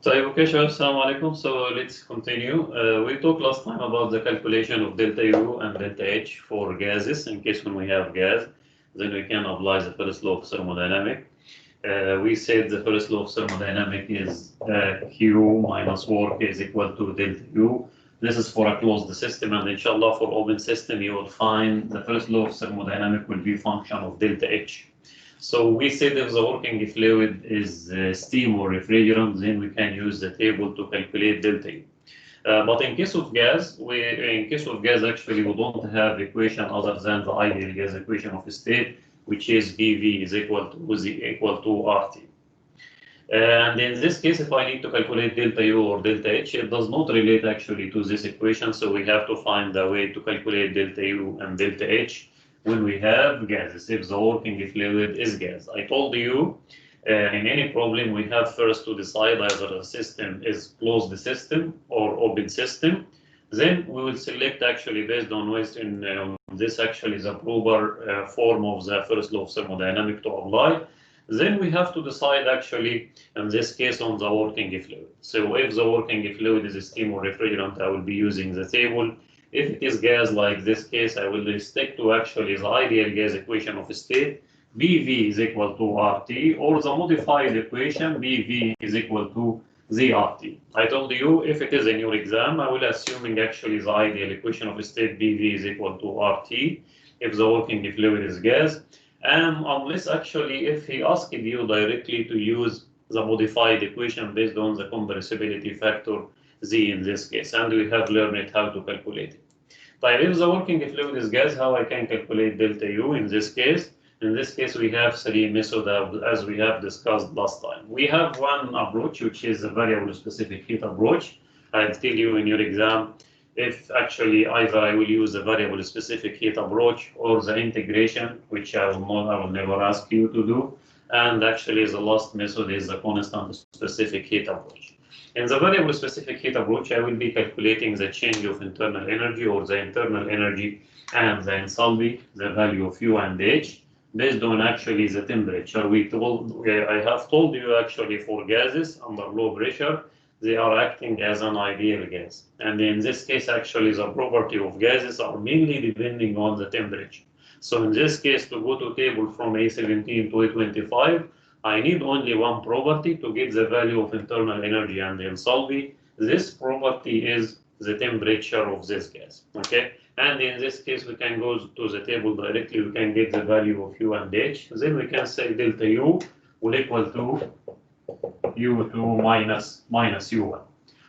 طيب, okay, sure. Assalamu alaikum. So let's continue. We talked last time about the calculation of delta U and delta H for gases. In case when we have gas, then we can apply the first law of thermodynamics. We said the first law of thermodynamics is Q minus work is equal to delta U. This is for a closed system, and inshallah for open system you will find the first law of thermodynamics will be function of delta H. So we said if the working fluid is steam or refrigerant, then we can use the table to calculate delta U. But in case of gas, actually we don't have equation other than the ideal gas equation of state, which is PV is equal to RT. And in this case, if I need to calculate delta U or delta H, it does not relate actually to this equation, so we have to find a way to calculate delta U and delta H when we have gases, if the working fluid is gas. I told you in any problem we have first to decide either the system is closed system or open system. Then we will select actually based on this actually is a proper form of the first law of thermodynamics to apply. Then we have to decide actually in this case on the working fluid. So if the working fluid is steam or refrigerant, I will be using the table. If it is gas, like this case, I will stick to actually the ideal gas equation of state. BV is equal to RT, or the modified equation BV is equal to ZRT. I told you if it is in your exam, I will assuming actually the ideal equation of state BV is equal to RT if the working fluid is gas. And unless actually if he asked you directly to use the modified equation based on the compressibility factor Z in this case, and we have learned how to calculate it. But if the working fluid is gas, how I can calculate delta U in this case? In this case, we have three methods as we have discussed last time. We have one approach, which is a variable specific heat approach. I'll tell you in your exam if actually either I will use a variable specific heat approach or the integration, which I will never ask you to do. And actually the last method is the constant specific heat approach. In the variable specific heat approach, I will be calculating the change of internal energy or the internal energy and the enthalpy, the value of U and H, based on actually the temperature. I have told you actually for gases under low pressure, they are acting as an ideal gas. And in this case, actually the property of gases are mainly depending on the temperature. So in this case, to go to table from A17 to A25, I need only one property to get the value of internal energy and enthalpy. This property is the temperature of this gas, okay? And in this case, we can go to the table directly, we can get the value of U and H. Then we can say delta U will equal to U2 minus U1.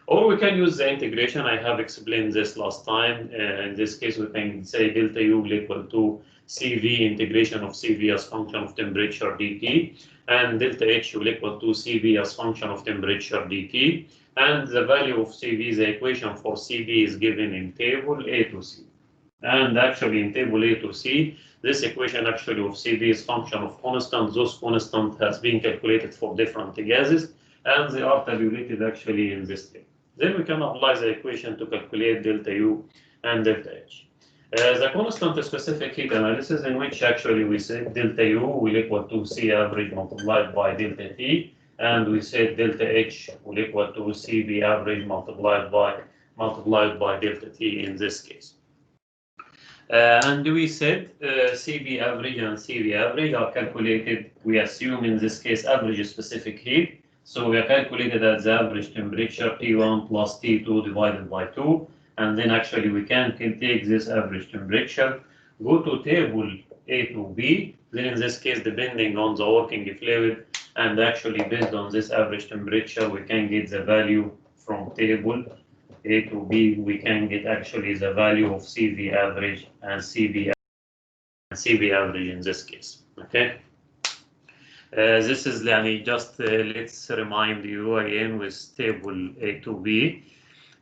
Or we can use the integration, I have explained this last time. In this case, we can say delta U will equal to CV, integration of CV as function of temperature dt, and delta H will equal to CV as function of temperature dt, and the value of CV, the equation for CV is given in table A to C. And actually in table A to C, this equation actually of CV is function of constant. Those constant has been calculated for different gases, and they are tabulated actually in this table. Then we can apply the equation to calculate delta U and delta H. The constant specific heat analysis, in which actually we said delta U will equal to C average multiplied by delta T, and we said delta H will equal to CB average multiplied by delta T in this case. And we said CB average and CV average are calculated, we assume in this case average specific heat. So we are calculated at the average temperature T1 plus T2 divided by 2. And then actually we can take this average temperature, go to table A to B. Then in this case, depending on the working fluid, and actually based on this average temperature, we can get the value from table A to B. We can get actually the value of CV average and CV average in this case. Okay. This is just let's remind you again with table A to B.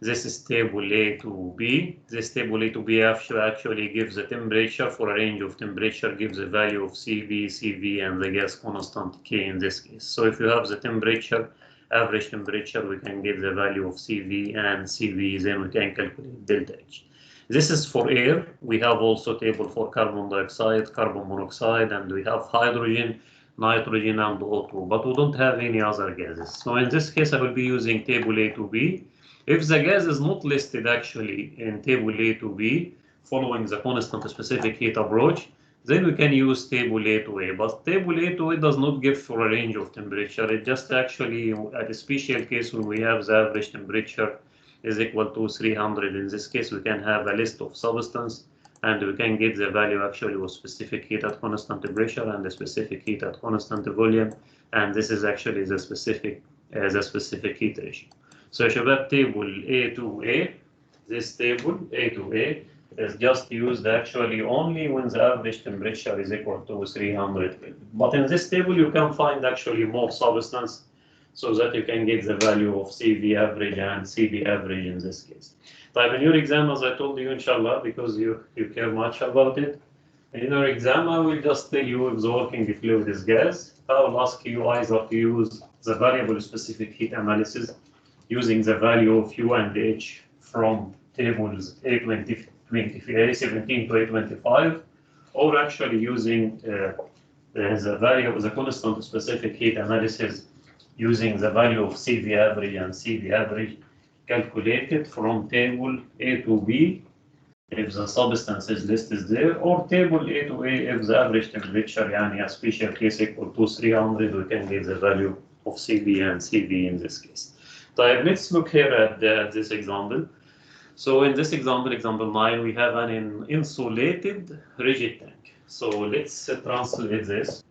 This is table A to B. This table A to B actually gives the temperature for a range of temperature, gives the value of CV, CV, and the gas constant K in this case. So if you have the temperature, average temperature, we can get the value of CV and CV, then we can calculate delta H. This is for air. We have also table for carbon dioxide, carbon monoxide, and we have hydrogen. nitrogen and O2, but we don't have any other gases. So in this case, I will be using table A to B. If the gas is not listed actually in table A to B, following the constant specific heat approach, then we can use table A to A. But table A to A does not give for a range of temperature. It just actually, at a special case when we have the average temperature is equal to 300. In this case, we can have a list of substance, and we can get the value actually with specific heat at constant pressure and the specific heat at constant volume, and this is actually the specific heat ratio. So شباب table A to A, this table A to A is just used actually only when the average temperature is equal to 300 Kelvin. But in this table you can find actually more substance so that you can get the value of CV average and CB average in this case. In your exam, as I told you, inshallah, because you care much about it, in your exam, I will just tell you if the working fluid is gas. I will ask you either to use the variable specific heat analysis using the value of U and H from tables A17 to A25, or actually using the constant specific heat analysis using the value of CV average and CB average calculated from table A to B if the substance is listed there, or table A to A if the average temperature, a special case equal to 300, we can get the value of CB and CV in this case. Let's look here at this example. So in this example, example 9, we have an insulated rigid tank. So let's translate this.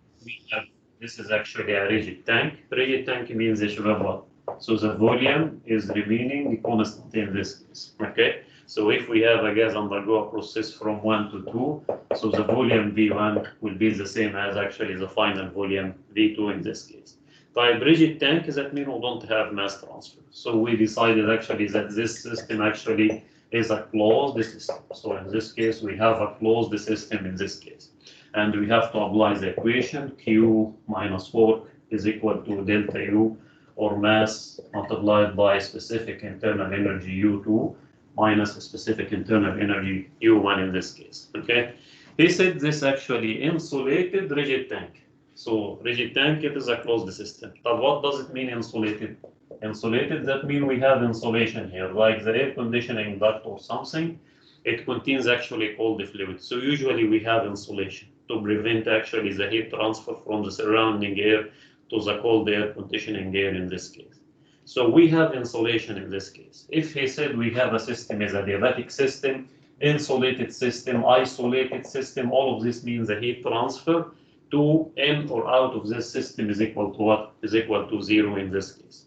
This is actually a rigid tank. Rigid tank means what? So the volume is remaining constant in this case. Okay. So if we have a gas undergo a process from 1 to 2, so the volume V1 will be the same as actually the final volume V2 in this case. Rigid tank, that means we don't have mass transfer. So we decided actually that this system actually is a closed system. So in this case, we have a closed system in this case. And we have to apply the equation Q minus work is equal to delta U, or mass multiplied by specific internal energy U2 minus specific internal energy U1 in this case. Okay. He said this actually insulated rigid tank. So rigid tank, it is a closed system. But what does it mean insulated? Insulated, that means we have insulation here, like the air conditioning duct or something. It contains actually cold fluid. So usually we have insulation to prevent actually the heat transfer from the surrounding air to the cold air conditioning air in this case. So we have insulation in this case. If he said we have a system as a adiabatic system, insulated system, isolated system, all of this means the heat transfer to in or out of this system is equal to what? Is equal to 0 in this case.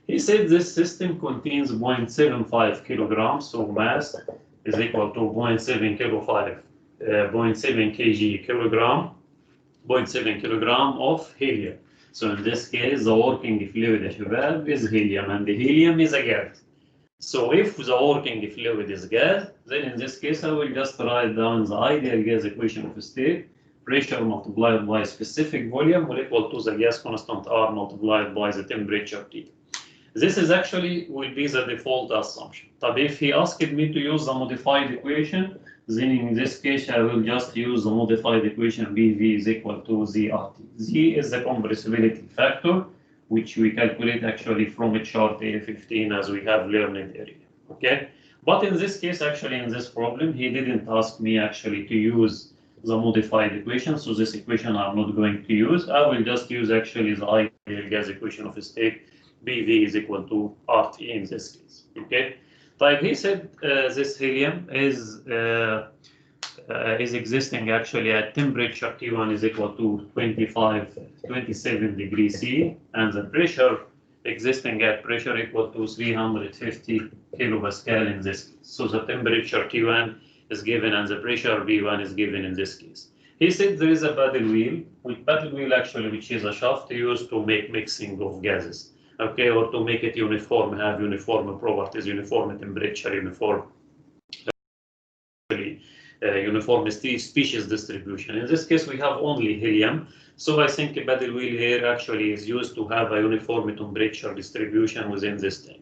He said this system contains 0.75 kilograms, so mass is equal to 0.7 kilogram of helium. So in this case, the working fluid is helium, and the helium is a gas. So if the working fluid is gas, then in this case, I will just write down the ideal gas equation of state. Pressure multiplied by specific volume will equal to the gas constant R multiplied by the temperature T. This is actually will be the default assumption. But if he asked me to use the modified equation, then in this case I will just use the modified equation BV is equal to ZRT. Z is the compressibility factor, which we calculate actually from chart A15 as we have learned area. Okay, but in this case, actually in this problem, he didn't ask me actually to use the modified equation, so this equation I'm not going to use. I will just use actually the ideal gas equation of state. BV is equal to RT in this case. Okay, like he said, this helium is existing actually at temperature T1 is equal to 27 degrees C, and the pressure existing at pressure equal to 350 kilopascal in this case. So the temperature T1 is given and the pressure V1 is given in this case. He said there is a paddle wheel, actually, which is a shaft used to make mixing of gases, okay, or to make it uniform, have uniform properties, uniform temperature, uniform species distribution. In this case, we have only helium. So I think a paddle wheel here actually is used to have a uniform temperature distribution within this tank.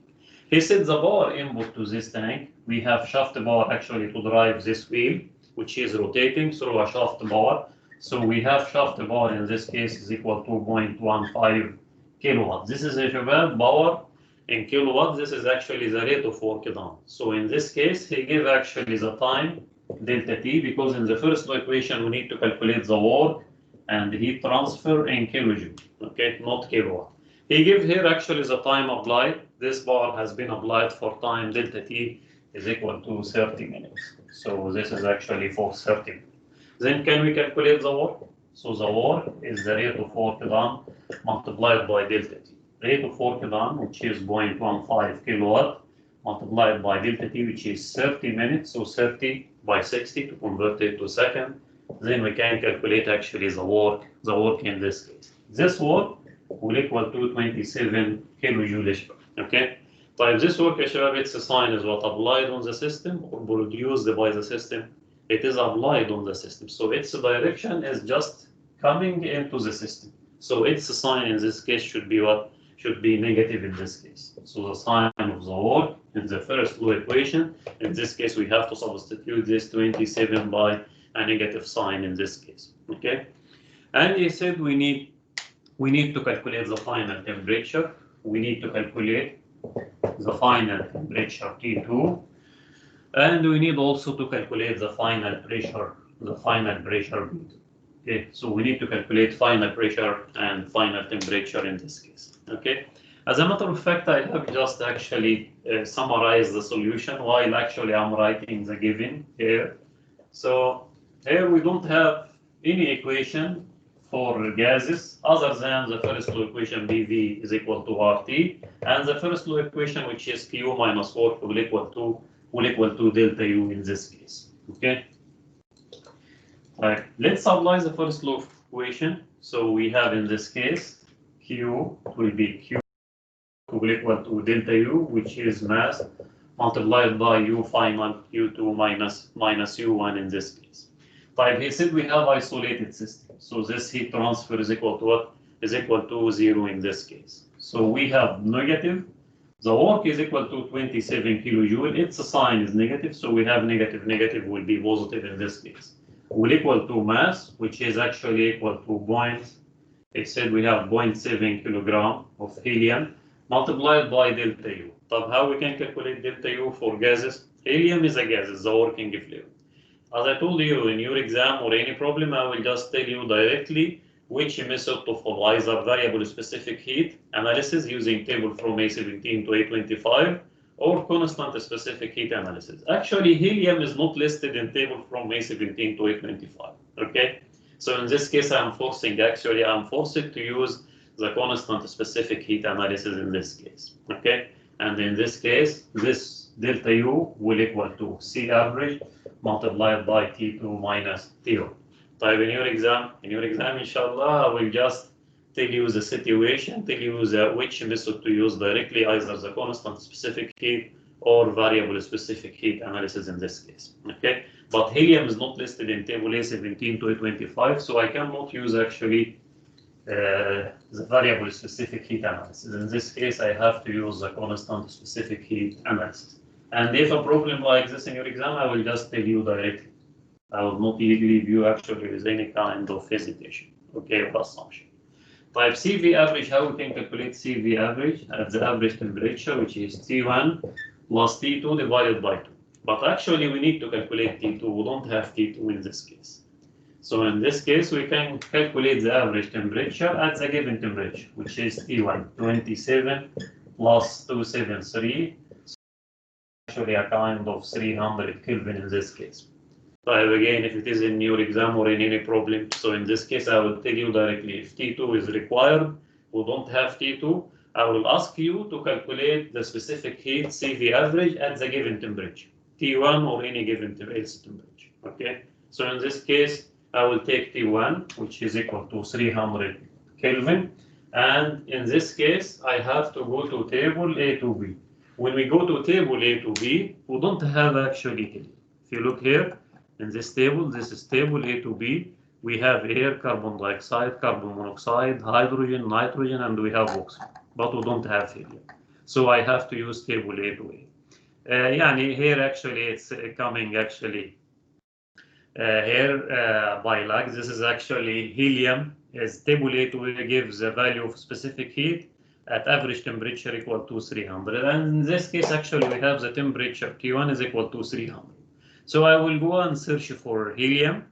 He said the power input to this tank, we have shaft power actually to drive this wheel, which is rotating through a shaft power. So we have shaft power in this case is equal to 0.15 kilowatt. This is a شباب power in kilowatts. This is actually the rate of work done. So in this case, he gave actually the time delta T, because in the first equation we need to calculate the work and heat transfer in kilojoule, okay, not kilowatt. He gave here actually the time applied. This bar has been applied for time delta T is equal to 30 minutes. So this is actually for 30 minutes. Then can we calculate the work? So the work is the rate of work done multiplied by delta T. Rate of work done, which is 0.15 kilowatt, multiplied by delta T, which is 30 minutes, so 30 by 60 to convert it to second. Then we can calculate actually the work in this case. This work will equal to 27 kilojoule. Okay. طيب this work يا شباب, its sign is what, applied on the system or produced by the system? It is applied on the system. So its direction is just coming into the system. So its sign in this case should be what? Should be negative in this case. So the sign of the work in the first law equation, in this case we have to substitute this 27 by a negative sign in this case. Okay. And he said we need to calculate the final temperature. We need to calculate the final temperature T2, and we need also to calculate the final pressure B2. Okay, so we need to calculate final pressure and final temperature in this case. Okay, as a matter of fact, I have just actually summarized the solution while actually I'm writing the given here. So here we don't have any equation for gases other than the first law equation BV is equal to RT, and the first law equation, which is Q minus work, will equal to delta U in this case. Okay. Right. Let's apply the first law equation. So we have in this case Q will be Q will equal to delta U, which is mass multiplied by U final U2 minus U1 in this case. But he said we have isolated system. So this heat transfer is equal to what? Is equal to 0 in this case. So we have negative. The work is equal to 27 kilojoule. Its sign is negative. So we have negative will be positive in this case. Will equal to mass, which is actually equal to it said we have 0.7 kilogram of helium multiplied by delta U. But how we can calculate delta U for gases? Helium is a gas, it's a working fluid. As I told you in your exam or any problem, I will just tell you directly which method to follow, either variable specific heat analysis using table from A17 to A25 or constant specific heat analysis. Actually, helium is not listed in table from A17 to A25. Okay, so in this case, I'm forced to use the constant specific heat analysis in this case. Okay, and in this case, this delta U will equal to C average multiplied by T2 minus T1. طيب in your exam, inshallah, I will just tell you the situation, tell you which method to use directly, either the constant specific heat or variable specific heat analysis in this case. Okay, but helium is not listed in table A17 to A25, so I cannot use actually the variable specific heat analysis. In this case, I have to use the constant specific heat analysis. And if a problem like this in your exam, I will just tell you directly. I will not leave you actually with any kind of hesitation, okay, or assumption. Type CV average, how we can calculate CV average at the average temperature, which is T1 plus T2 divided by 2. But actually, we need to calculate T2. We don't have T2 in this case. So in this case, we can calculate the average temperature at the given temperature, which is T1, 27 plus 273. Actually a kind of 300 Kelvin in this case. So again, if it is in your exam or in any problem, so in this case, I will tell you directly if T2 is required, we don't have T2, I will ask you to calculate the specific heat CV average at the given temperature, T1 or any given temperature, okay? So in this case, I will take T1, which is equal to 300 Kelvin, and in this case, I have to go to table A to B. When we go to table A to B, we don't have actually helium. If you look here in this table, this is table A to B. We have air, carbon dioxide, carbon monoxide, hydrogen, nitrogen, and we have oxygen, but we don't have helium. So I have to use table A to A. Here actually it's coming actually here by lag. This is actually helium. As table A2 gives a value of specific heat at average temperature equal to 300. And in this case, actually, we have the temperature T1 is equal to 300. So I will go and search for helium.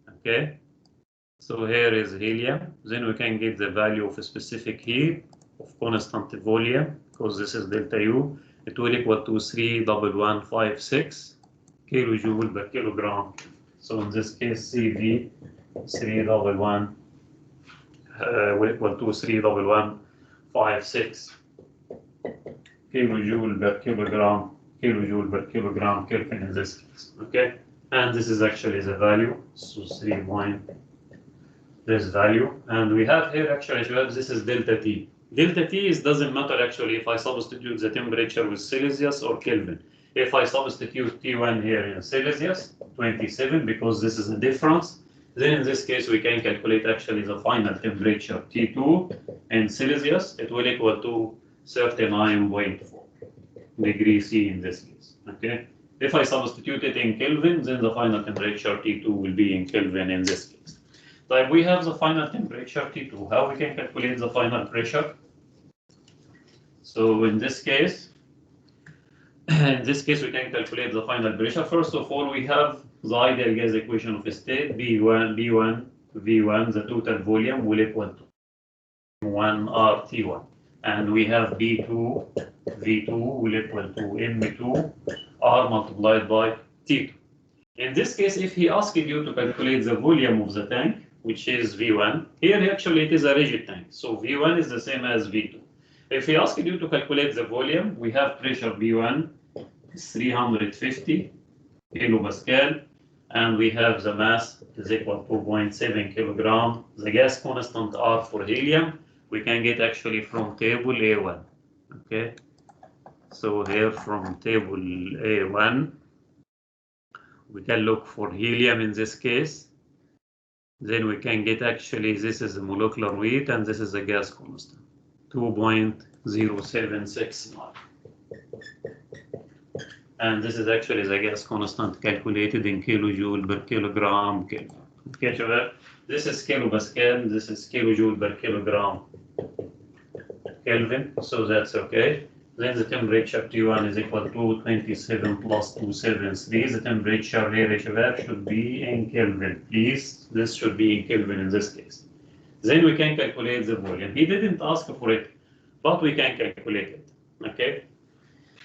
Okay. So here is helium. Then we can get the value of a specific heat of constant volume, because this is delta U. It will equal to 31156 kilojoule per kilogram. So in this case, CV 311 will equal to 31156 kilojoule per kilogram, Kelvin in this case. Okay, and this is actually the value. So 3 point this value, and we have here actually this is delta T. Delta T doesn't matter actually if I substitute the temperature with Celsius or Kelvin. If I substitute T1 here in Celsius, 27, because this is the difference, then in this case we can calculate actually the final temperature T2 in Celsius. It will equal to 39.4 degrees C in this case. Okay. If I substitute it in Kelvin, then the final temperature T2 will be in Kelvin in this case. So we have the final temperature T2. How we can calculate the final pressure? So in this case, we can calculate the final pressure. First of all, we have the ideal gas equation of state V1, the total volume will equal to 1 R T1. And we have V2 will equal to M2 R multiplied by T2. In this case, if he asked you to calculate the volume of the tank, which is V1, here actually it is a rigid tank. So V1 is the same as V2. If he asked you to calculate the volume, we have pressure V1 is 350 kilopascal, and we have the mass is equal to 0.7 kilogram. The gas constant R for helium, we can get actually from table A1. Okay, so here from table A1, we can look for helium in this case. Then we can get actually this is the molecular weight and this is the gas constant, 2.0769. And this is actually the gas constant calculated in kilojoule per kilogram Kelvin. Okay, شباب, this is kilopascal, this is kilojoule per kilogram Kelvin, so that's okay. Then the temperature T1 is equal to 27 plus 273. The temperature here should be in Kelvin. Please, this should be in Kelvin in this case. Then we can calculate the volume. He didn't ask for it, but we can calculate it. Okay.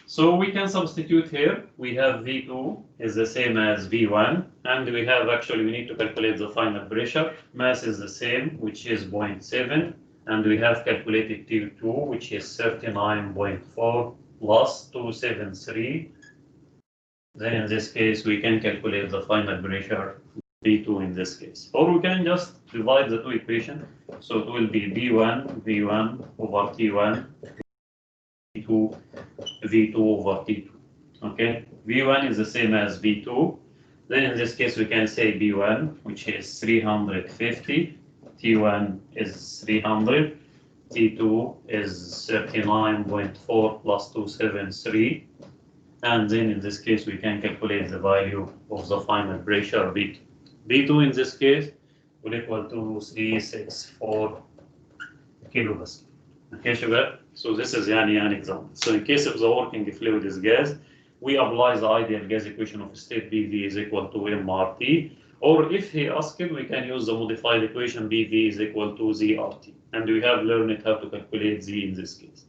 So we can substitute here. We have V2 is the same as V1, and we have actually we need to calculate the final pressure. Mass is the same, which is 0.7. And we have calculated T2, which is 39.4 plus 273. Then in this case, we can calculate the final pressure V2 in this case. Or we can just divide the two equations. So it will be V1 over T1, V2 over T2. Okay, V1 is the same as V2. Then in this case, we can say B1, which is 350. T1 is 300, T2 is 39.4 plus 273, and then in this case we can calculate the value of the final pressure B2. B2 in this case will equal to 364 kilopascal. Okay, شباب? So this is an example. So in case of the working fluid is gas, we apply the ideal gas equation of state BV is equal to MRT. Or if he asked, we can use the modified equation BV is equal to ZRT. And we have learned how to calculate Z in this case.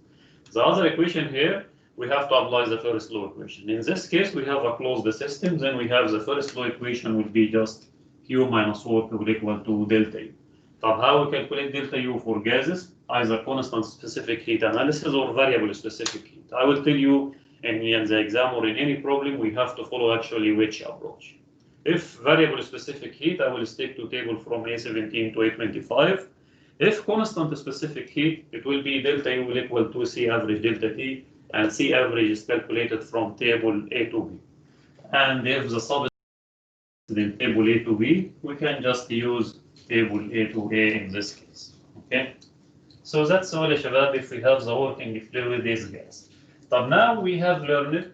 The other equation here, we have to apply the first law equation. In this case, we have a closed system. Then we have the first law equation would be just Q minus work will equal to delta U. So how we calculate delta U for gases? Either constant specific heat analysis or variable specific heat. I will tell you in the exam or in any problem, we have to follow actually which approach. If variable specific heat, I will stick to table from A17 to A25. If constant specific heat, it will be delta U will equal to C average delta T, and C average is calculated from table A to B. And if the sub is in table A to B, we can just use table A to A in this case. Okay? So that's all, شباب, if we have the working fluid is gas. But now we have learned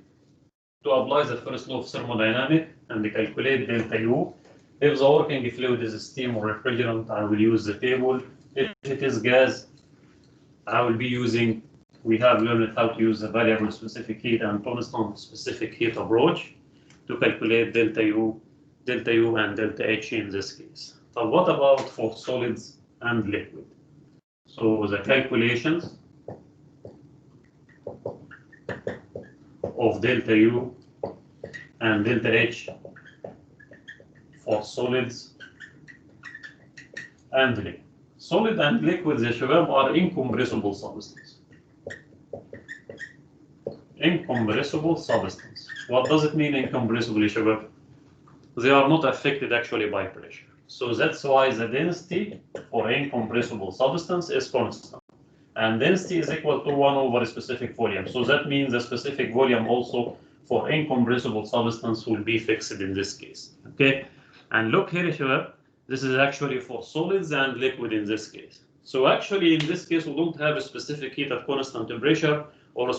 to apply the first law of thermodynamics and calculate delta U. If the working fluid is steam or refrigerant, I will use the table. If it is gas, I will be using, we have learned how to use the variable specific heat and constant specific heat approach to calculate delta U and delta H in this case. But what about for solids and liquid? So the calculations of delta U and delta H for solids and liquid. Solid and liquid يا شباب are incompressible substance. Incompressible substance. What does it mean incompressible يا شباب? They are not affected actually by pressure. So that's why the density for incompressible substance is constant. And density is equal to 1 over a specific volume. So that means the specific volume also for incompressible substance will be fixed in this case. Okay? And look here, شباب. This is actually for solids and liquid in this case. So actually in this case we don't have a specific heat at constant pressure or a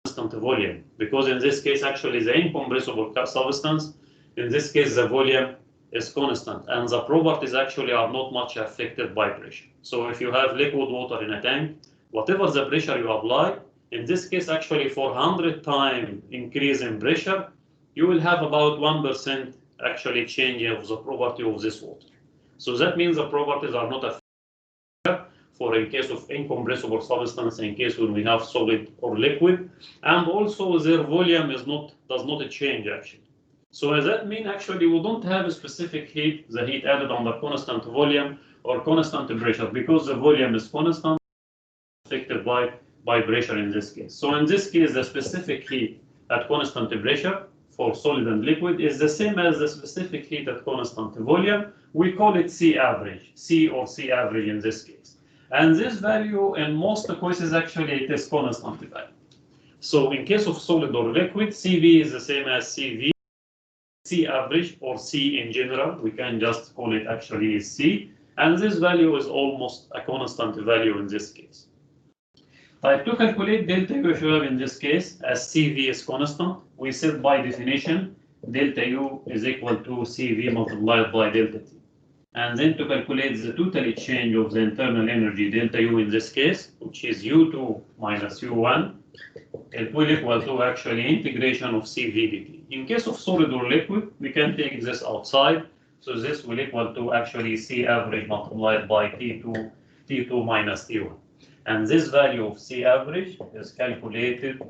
constant volume, because in this case actually the incompressible substance, in this case the volume is constant and the properties actually are not much affected by pressure. So if you have liquid water in a tank, whatever the pressure you apply, in this case actually for 100 times increase in pressure, you will have about 1% actually change of the property of this water. So that means the properties are not affected for in case of incompressible substance, in case when we have solid or liquid, and also their volume does not change actually. So that means actually we don't have a specific heat, the heat added under constant volume or constant pressure, because the volume is constant, affected by pressure in this case. So in this case, the specific heat at constant pressure for solid and liquid is the same as the specific heat at constant volume. We call it C average, C or C average in this case. And this value in most cases actually it is constant value. So in case of solid or liquid, CV is the same as CV, C average or C in general. We can just call it actually C. And this value is almost a constant value in this case. To calculate delta U in this case, as CV is constant, we said by definition, delta U is equal to CV multiplied by delta T. And then to calculate the total change of the internal energy, delta U in this case, which is U2 minus U1, it will equal to actually integration of CV dt. In case of solid or liquid, we can take this outside. So this will equal to actually C average multiplied by T2 minus T1. And this value of C average is calculated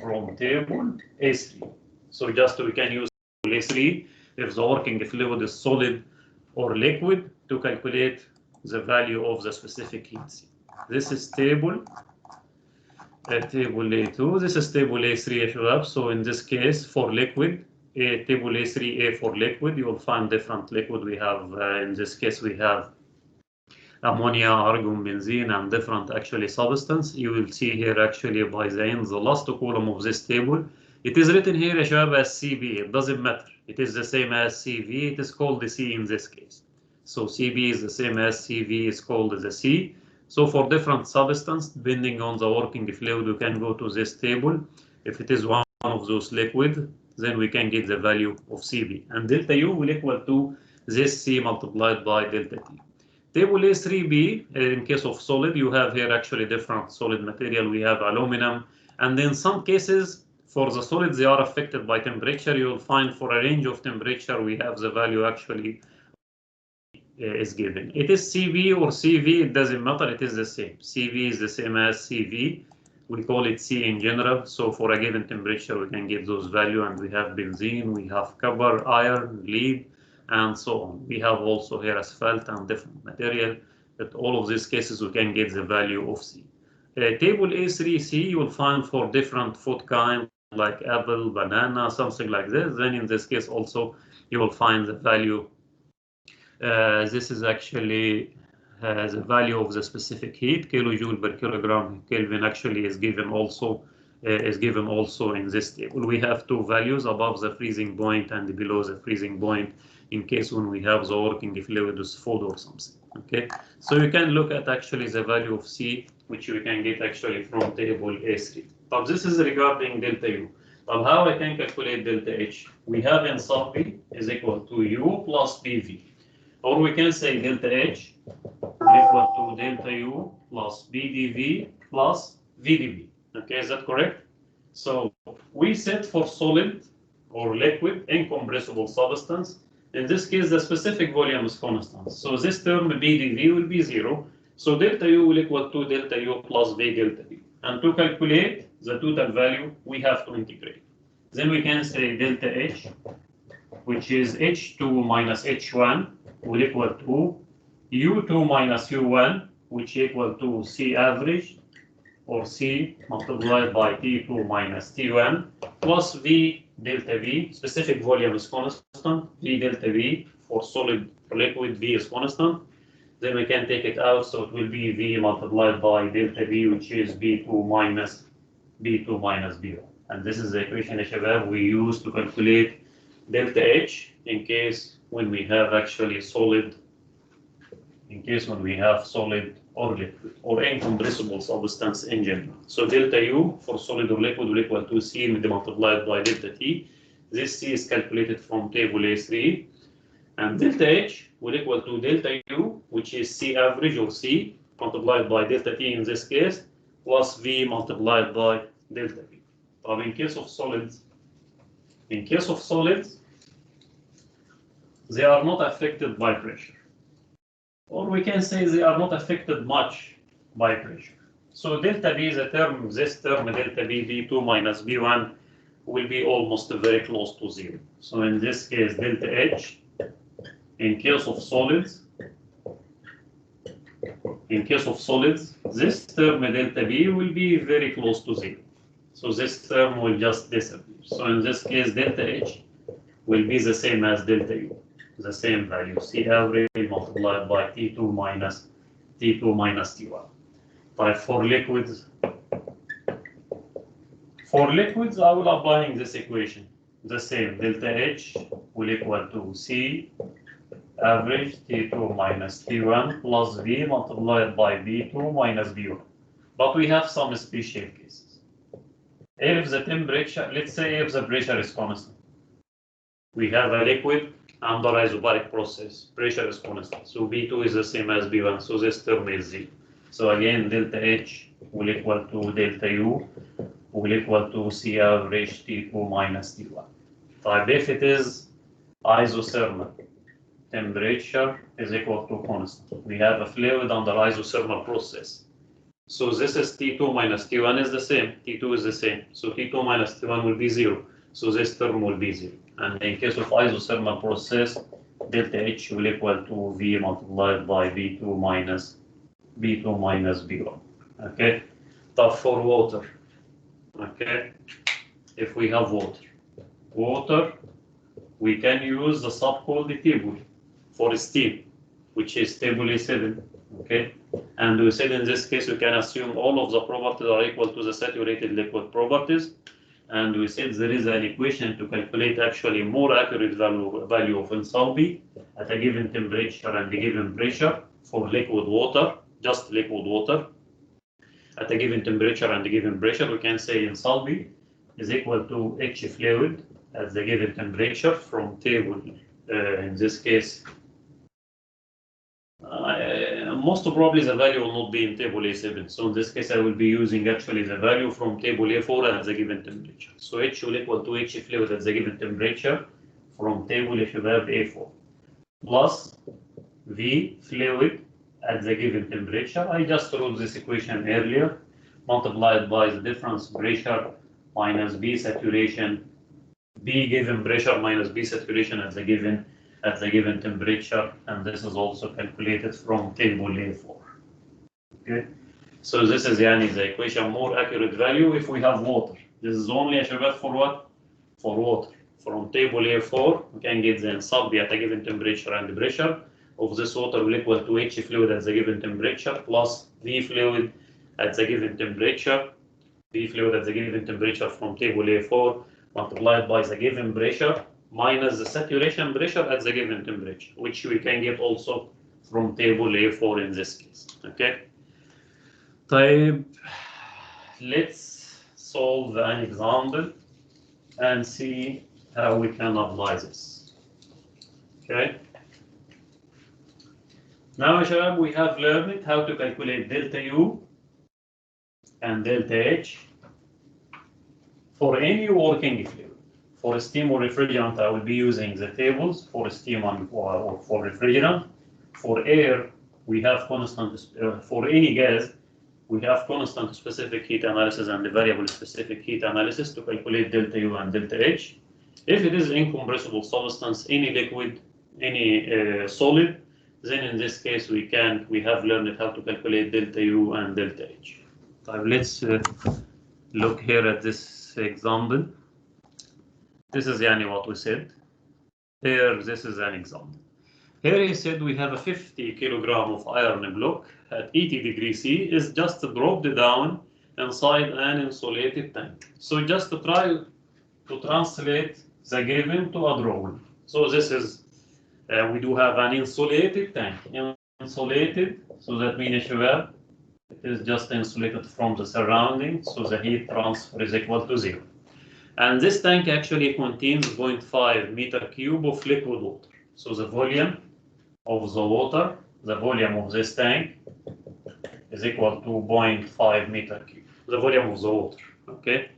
from table A3. So just we can use table A3 if the working fluid is solid or liquid to calculate the value of the specific heat. This is table A2. This is table A3. So in this case, for liquid, table A3A for liquid, you will find different liquid. We have in this case we have ammonia, argon, benzene, and different actually substance. You will see here actually by the end, the last column of this table, it is written here as CB. It doesn't matter. It is the same as CV. It is called the C in this case. So CB is the same as CV is called the C. So for different substance, depending on the working fluid, we can go to this table. If it is one of those liquid, then we can get the value of CB. And delta U will equal to this C multiplied by delta T. Table A3B, in case of solid, you have here actually different solid material. We have aluminum, and in some cases, for the solids, they are affected by temperature. You will find for a range of temperature, we have the value actually is given. It is CV or CV, it doesn't matter, it is the same. CV is the same as CV. We call it C in general. So for a given temperature, we can get those value, and we have benzene, we have copper, iron, lead, and so on. We have also here asphalt and different material. At all of these cases, we can get the value of C. Table A3C, you will find for different food kind like apple, banana, something like this. Then in this case also, you will find the value. This is actually the value of the specific heat, kilojoule per kilogram Kelvin actually is given also in this table. We have two values above the freezing point and below the freezing point in case when we have the working fluid is food or something. Okay, so you can look at actually the value of C, which we can get actually from table A3. But this is regarding delta U. Well, how I can calculate delta H? We have in sub B is equal to U plus BV. Or we can say delta H is equal to delta U plus BdV plus VdV. Okay, is that correct? So we set for solid or liquid incompressible substance. In this case, the specific volume is constant. So this term BdV will be 0. So delta U will equal to delta U plus V delta V. And to calculate the total value, we have to integrate. Then we can say delta H, which is H2 minus H1, will equal to U2 minus U1, which equal to C average, or C multiplied by T2 minus T1, plus V delta V, specific volume is constant, V delta V, for solid or liquid, V is constant. Then we can take it out, so it will be V multiplied by delta V, which is B2 minus B1. And this is the equation we use to calculate delta H in case when we have actually solid, or liquid or incompressible substance in general. So delta U for solid or liquid will equal to C multiplied by delta T. This C is calculated from table A3. And delta H will equal to delta U, which is C average or C multiplied by delta T in this case, plus V multiplied by delta V. But in case of solids, they are not affected by pressure. Or we can say they are not affected much by pressure. So delta B is a term, this term delta B, B2 minus B1 will be almost very close to 0. So in this case, delta H, in case of solids, this term delta B will be very close to 0. So this term will just disappear. So in this case, delta H will be the same as delta U, the same value, C average multiplied by T2 minus T1. But for liquids, I will applying this equation, the same, delta H will equal to C average T2 minus T1 plus V multiplied by B2 minus B1. But we have some special cases. If the temperature, let's say if the pressure is constant, we have a liquid under isobaric process, pressure is constant. So B2 is the same as B1, so this term is 0. So again, delta H will equal to delta U will equal to C average T2 minus T1. But if it is isothermal, temperature is equal to constant. We have a fluid under isothermal process. So this is T2 minus T1 is the same, T2 is the same. So T2 minus T1 will be 0. So this term will be 0. And in case of isothermal process, delta H will equal to V multiplied by B2 minus B1. Okay? But for water, okay, if we have water, we can use the sub-called table for steam, which is table A7. Okay, and we said in this case we can assume all of the properties are equal to the saturated liquid properties, and we said there is an equation to calculate actually more accurate value of enthalpy at a given temperature and a given pressure for liquid water, just liquid water. At a given temperature and a given pressure, we can say enthalpy is equal to H fluid at the given temperature from table, in this case. Most probably the value will not be in table A7. So in this case, I will be using actually the value from table A4 at the given temperature. So H will equal to H fluid at the given temperature from table if you have A4 plus V fluid at the given temperature. I just wrote this equation earlier, multiplied by the difference pressure minus B saturation, B given pressure minus B saturation at the given temperature, and this is also calculated from table A4. Okay, so this is the equation more accurate value if we have water. This is only for what? For water. From table A4, we can get the enthalpy at a given temperature and pressure of this water will equal to H fluid at the given temperature plus V fluid at the given temperature. V fluid at the given temperature from table A4 multiplied by the given pressure minus the saturation pressure at the given temperature, which we can get also from table A4 in this case. Okay. Let's solve an example. and see how we can apply this. Okay. Now, Shabab, we have learned how to calculate delta U and delta H for any working fluid. For steam or refrigerant, I will be using the tables for steam and or for refrigerant. For air, we have constant, for any gas, we have constant specific heat analysis and the variable specific heat analysis to calculate delta U and delta H. If it is incompressible substance, any liquid, any solid, then in this case we have learned how to calculate delta U and delta H. So let's look here at this example. This is what we said. Here, this is an example. Here he said we have a 50 kilogram of iron block at 80 degrees C is just dropped down inside an insulated tank. So just to try to translate the given to a drawing. So this is, we do have an insulated tank. Insulated, so that means it is just insulated from the surroundings, so the heat transfer is equal to 0. And this tank actually contains 0.5 meter cube of liquid water. So the volume of the water, the volume of this tank is equal to 0.5 meter cube, the volume of the water, okay?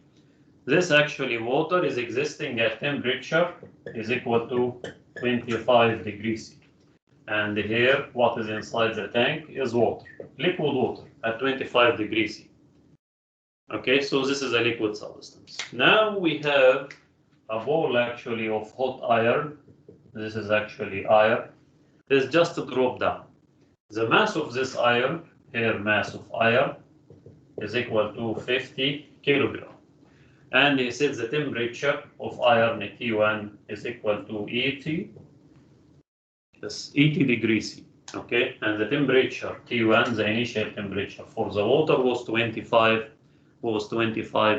This actually water is existing at temperature is equal to 25 degrees C. And here, what is inside the tank is water, liquid water at 25 degrees C. Okay, so this is a liquid substance. Now we have a ball actually of hot iron. This is actually iron. It's just dropped down. The mass of this iron, here mass of iron, is equal to 50 kilogram. And he said the temperature of iron T1 is equal to 80 degrees C. Okay, and the temperature T1, the initial temperature for the water was 25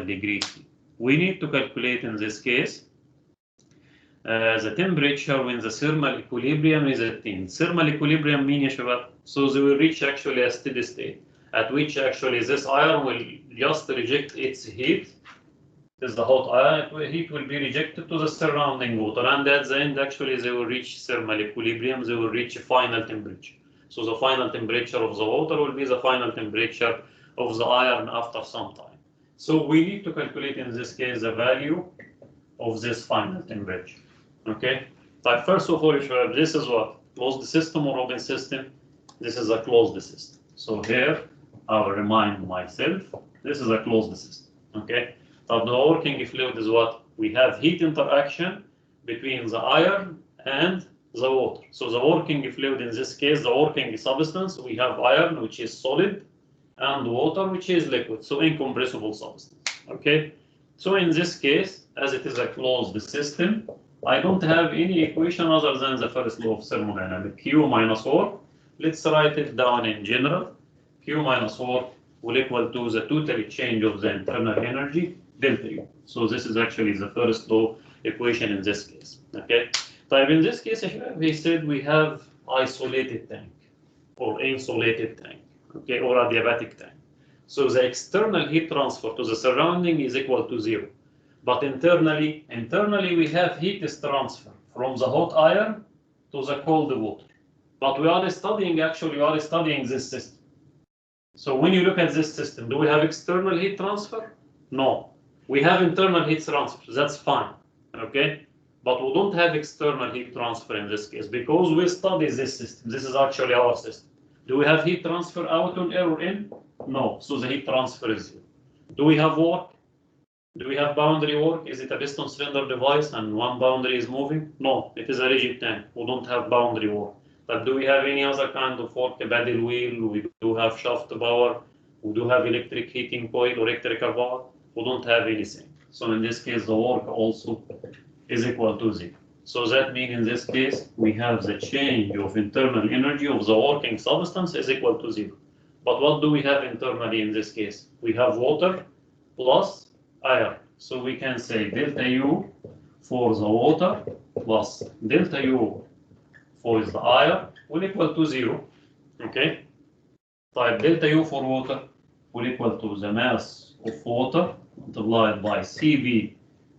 degrees C. We need to calculate in this case the temperature when the thermal equilibrium is attained. Thermal equilibrium means, so they will reach actually a steady state, at which actually this iron will just reject its heat. This is the hot iron, heat will be rejected to the surrounding water, and at the end actually they will reach thermal equilibrium, they will reach final temperature. So the final temperature of the water will be the final temperature of the iron after some time. So we need to calculate in this case the value of this final temperature. Okay. But first of all, this is what? Closed system or open system? This is a closed system. So here I will remind myself, this is a closed system. Okay. But the working fluid is what? We have heat interaction between the iron and the water. So the working fluid in this case, the working substance, we have iron, which is solid, and water, which is liquid, so incompressible substance. Okay, so in this case, as it is a closed system, I don't have any equation other than the first law of thermodynamics, Q minus R. Let's write it down in general. Q minus R will equal to the total change of the internal energy, delta U. So this is actually the first law equation in this case. Okay, so in this case, we said we have isolated tank or insulated tank. Okay, or adiabatic tank. So the external heat transfer to the surrounding is equal to 0. But internally we have heat transfer from the hot iron to the cold water. But we are studying this system. So when you look at this system, do we have external heat transfer? No. We have internal heat transfer, that's fine. Okay? But we don't have external heat transfer in this case because we study this system. This is actually our system. Do we have heat transfer out on air or in? No, so the heat transfer is 0. Do we have work? Do we have boundary work? Is it a piston cylinder device and one boundary is moving? No, it is a rigid tank. We don't have boundary work. But do we have any other kind of work? A paddle wheel, we do have shaft power, we do have electric heating coil or electrical power. We don't have anything. So in this case, the work also is equal to 0. So that means in this case, we have the change of internal energy of the working substance is equal to 0. But what do we have internally in this case? We have water plus iron. So we can say delta U for the water plus delta U for the iron will equal to 0. Okay? Type delta U for water will equal to the mass of water multiplied by Cv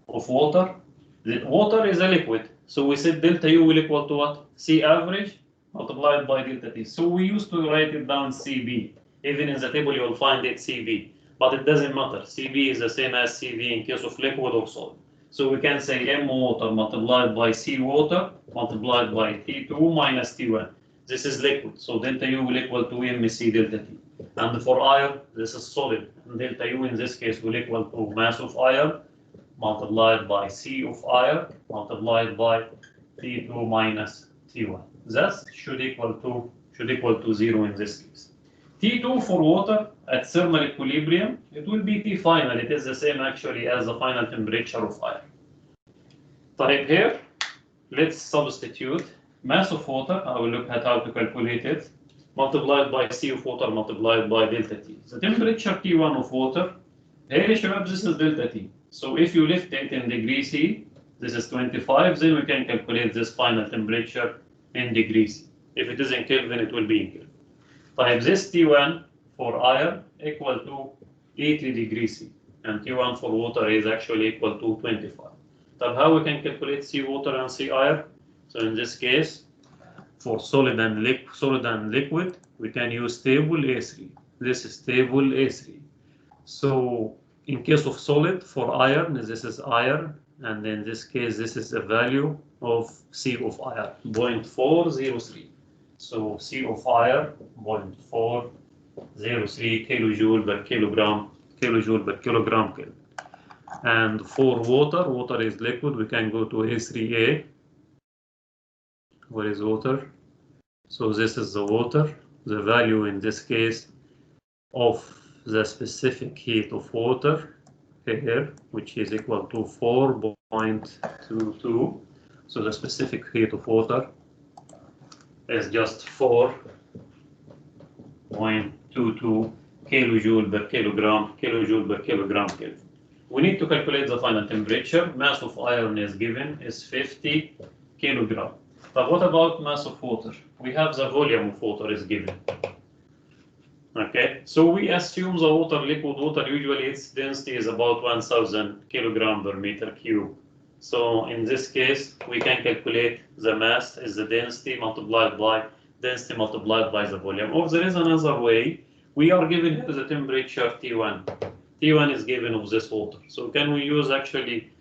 of water. The water is a liquid, so we said delta U will equal to what? C average multiplied by delta T. So we used to write it down CB. Even in the table you will find it CB, but it doesn't matter. CB is the same as CV in case of liquid or solid. So we can say M water multiplied by C water multiplied by T2 minus T1. This is liquid, so delta U will equal to MC delta T. And for iron, this is solid, and delta U in this case will equal to mass of iron multiplied by C of iron multiplied by T2 minus T1. That should equal to 0 in this case. T2 for water at thermal equilibrium, it will be T final. It is the same actually as the final temperature of iron. Type here, let's substitute mass of water. I will look at how to calculate it. Multiplied by C of water multiplied by delta T. The temperature T1 of water, here this is delta T. So if you lift it in degree C, this is 25, then we can calculate this final temperature in degree C. If it is in Kelvin, it will be in Kelvin. Type this T1 for iron equal to 80 degrees C, and T1 for water is actually equal to 25. So how we can calculate C water and C iron? So in this case, for solid and liquid, we can use table A3. This is table A3. So in case of solid, for iron, this is iron, and in this case, this is the value of C of iron, 0.403. So C of iron, 0.403 kilojoule per kilogram Kelvin. And for water is liquid, we can go to A3A. Where is water? So this is the water, the value in this case of the specific heat of water here, which is equal to 4.22. So the specific heat of water is just 4.22 kilojoule per kilogram Kelvin. We need to calculate the final temperature. Mass of iron is given is 50 kilogram. But what about mass of water? We have the volume of water is given. Okay, so we assume the liquid water, usually its density is about 1000 kilogram per meter cube. So in this case, we can calculate the mass is the density multiplied by the volume. Or there is another way. We are given here the temperature T1. T1 is given of this water. So can we use actually,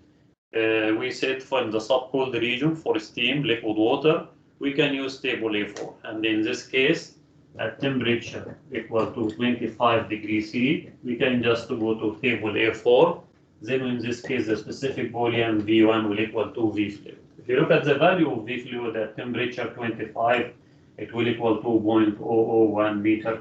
we said for the subcooled region for steam, liquid water, we can use table A4. And in this case, at temperature equal to 25 degrees C, we can just go to table A4. Then in this case, the specific volume V1 will equal to V fluid. If you look at the value of V fluid at temperature 25, it will equal to 0.001 meter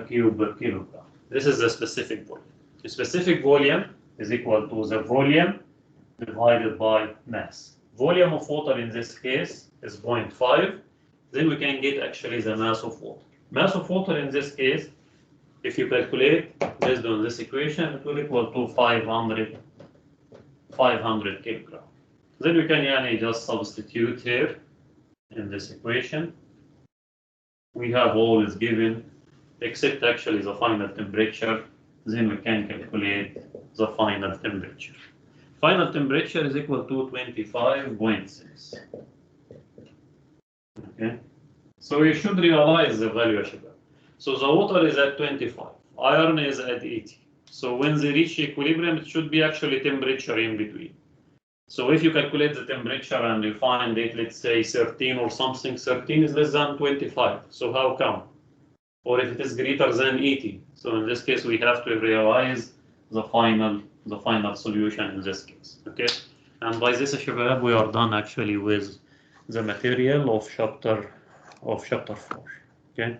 cube per kilogram. This is the specific volume. The specific volume is equal to the volume divided by mass. Volume of water in this case is 0.5. Then we can get actually the mass of water. Mass of water in this case, if you calculate based on this equation, it will equal to 500 kilogram. Then we can just substitute here in this equation. We have all is given except actually the final temperature. Then we can calculate the final temperature. Final temperature is equal to 25.6. Okay, so you should realize the value. So the water is at 25, iron is at 80. So when they reach equilibrium, it should be actually temperature in between. So if you calculate the temperature and you find it, let's say 13 or something, 13 is less than 25. So how come? Or if it is greater than 80. So in this case, we have to realize the final solution in this case. Okay, and by this, Shabab, we are done actually with the material of chapter 4. Okay.